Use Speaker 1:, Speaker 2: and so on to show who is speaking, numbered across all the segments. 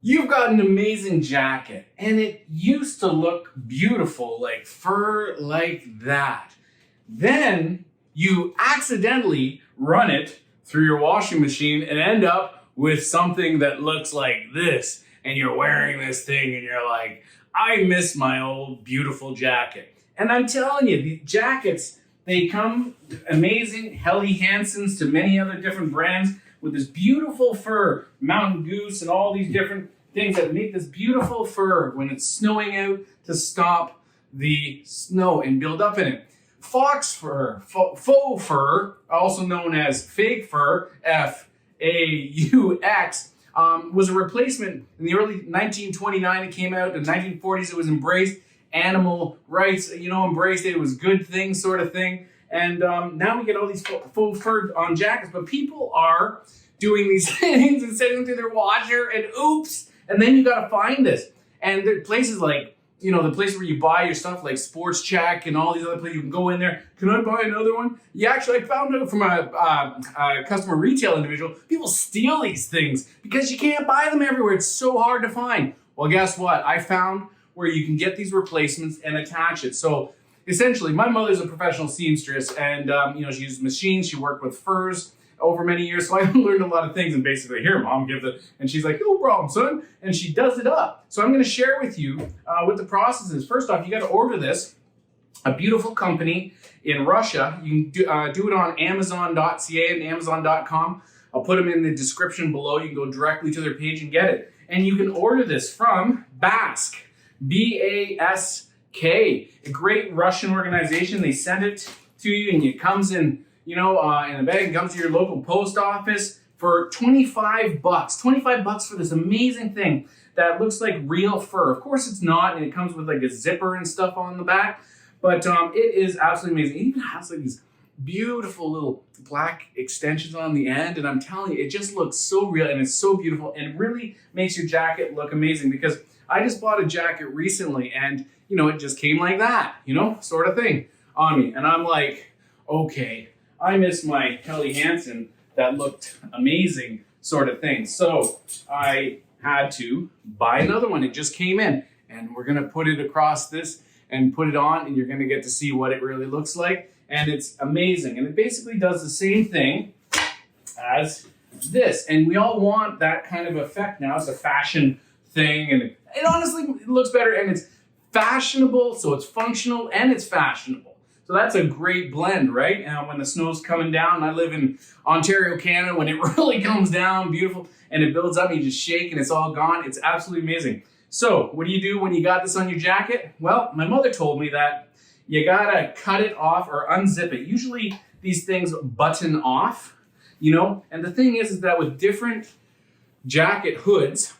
Speaker 1: You've got an amazing jacket, and it used to look beautiful, like fur like that. Then you accidentally run it through your washing machine and end up with something that looks like this. And you're wearing this thing and you're like, I miss my old beautiful jacket. And I'm telling you, the jackets, they come amazing, Helly Hansen's to many other different brands with this beautiful fur, Mountain Goose and all these different things that make this beautiful fur when it's snowing out to stop the snow and build up in it. FAUX FUR, faux fur, also known as fake fur, FAUX, was a replacement in the early 1929. It came out in the 1940s. It was embraced. Animal rights, embraced it. It was a good thing sort of thing. And now we get all these faux fur on jackets, but people are doing these things and sending them to their washer and oops. And then you got to find this. And there are places like, the place where you buy your stuff like Sports Check and all these other places, you can go in there. Can I buy another one? Yeah, actually, I found out from a customer retail individual, people steal these things because you can't buy them everywhere. It's so hard to find. Well, guess what? I found where you can get these replacements and attach it. So essentially, my mother's a professional seamstress and, she used machines. She worked with furs over many years. So I learned a lot of things and basically, here, Mom, give it. And she's like, no problem, son. And she does it up. So I'm going to share with you what the process is. First off, you got to order this. A beautiful company in Russia. You can do it on Amazon.ca and Amazon.com. I'll put them in the description below. You can go directly to their page and get it. And you can order this from Bask, B-A-S-K, a great Russian organization. They send it to you and it comes in, in a bag. It comes to your local post office for $25. $25 for this amazing thing that looks like real fur. Of course it's not, and it comes with like a zipper and stuff on the back, but it is absolutely amazing. It even has like these beautiful little black extensions on the end, and I'm telling you, it just looks so real and it's so beautiful and it really makes your jacket look amazing because I just bought a jacket recently and, it just came like that, sort of thing on me. And I'm like, okay, I miss my Helly Hansen that looked amazing sort of thing. So I had to buy another one. It just came in and we're going to put it across this and put it on and you're going to get to see what it really looks like. And it's amazing. And it basically does the same thing as this. And we all want that kind of effect now. It's a fashion thing and it honestly looks better and it's fashionable. So it's functional and it's fashionable. So that's a great blend, right? And when the snow's coming down, I live in Ontario, Canada, when it really comes down, beautiful, and it builds up, and you just shake and it's all gone. It's absolutely amazing. So what do you do when you got this on your jacket? Well, my mother told me that you gotta cut it off or unzip it. Usually these things button off, and the thing is that with different jacket hoods,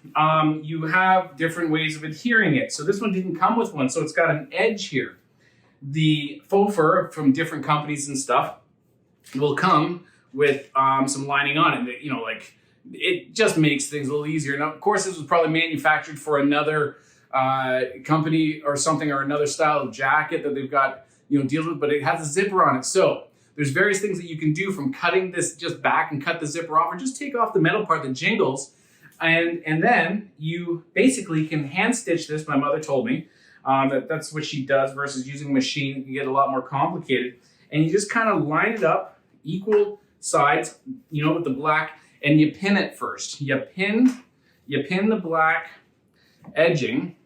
Speaker 1: you have different ways of adhering it. So this one didn't come with one, so it's got an edge here. The faux fur from different companies and stuff will come with some lining on it. It just makes things a little easier. Now, of course, this was probably manufactured for another company or something or another style of jacket that they've got, deals with, but it has a zipper on it. So there's various things that you can do from cutting this just back and cut the zipper off or just take off the metal part that jingles. And then you basically can hand stitch this. My mother told me that's what she does versus using a machine. It can get a lot more complicated. And you just kind of line it up, equal sides, with the black, and you pin it first. You pin the black edging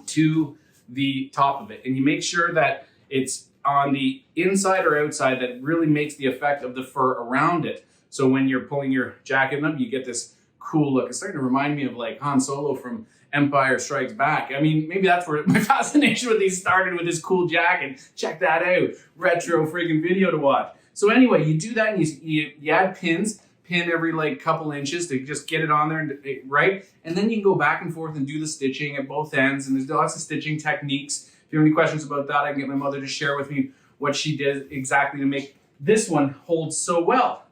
Speaker 1: to the top of it. And you make sure that it's on the inside or outside that really makes the effect of the fur around it. So when you're pulling your jacket up, you get this cool look. It's starting to remind me of like Han Solo from Empire Strikes Back. I mean, maybe that's where my fascination with these started, with this cool jacket. Check that out. Retro freaking video to watch. So anyway, you do that and you add pins. Pin every like couple inches to just get it on there, right? And then you can go back and forth and do the stitching at both ends. And there's lots of stitching techniques. If you have any questions about that, I can get my mother to share with me what she did exactly to make this one hold so well.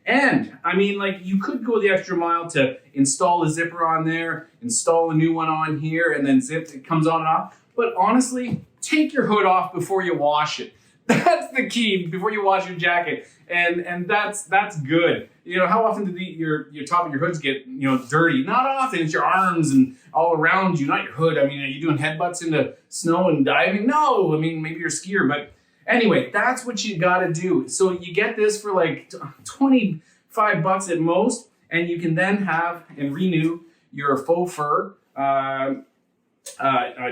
Speaker 1: And I mean, like, you could go the extra mile to install a zipper on there, install a new one on here, and then zip, it comes on and off. But honestly, take your hood off before you wash it. That's the key before you wash your jacket, and that's good. You know, how often do your top of your hoods get, you know, dirty? Not often. It's your arms and all around you, not your hood. I mean, are you doing headbutts into snow and diving? No. I mean, maybe you're a skier, but anyway, that's what you got to do. So you get this for like 25 bucks at most, and you can then have and renew your faux fur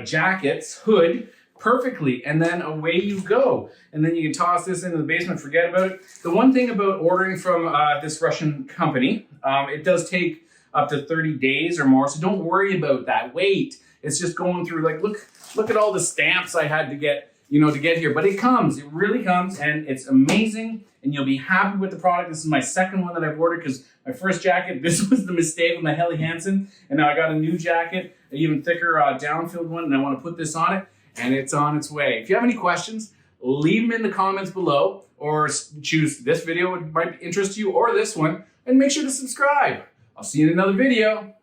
Speaker 1: jackets, hood, perfectly, and then away you go. And then you can toss this into the basement, forget about it. The one thing about ordering from this Russian company, it does take up to 30 days or more, so don't worry about that. Wait, it's just going through, like, look at all the stamps I had to get, you know, to get here. But it comes, it really comes, and it's amazing, and you'll be happy with the product. This is my second one that I've ordered, because my first jacket, this was the mistake with my Helly Hansen, and now I got a new jacket, an even thicker down-filled one, and I want to put this on it, and it's on its way. If you have any questions, leave them in the comments below, or choose this video, it might interest you, or this one, and make sure to subscribe. I'll see you in another video.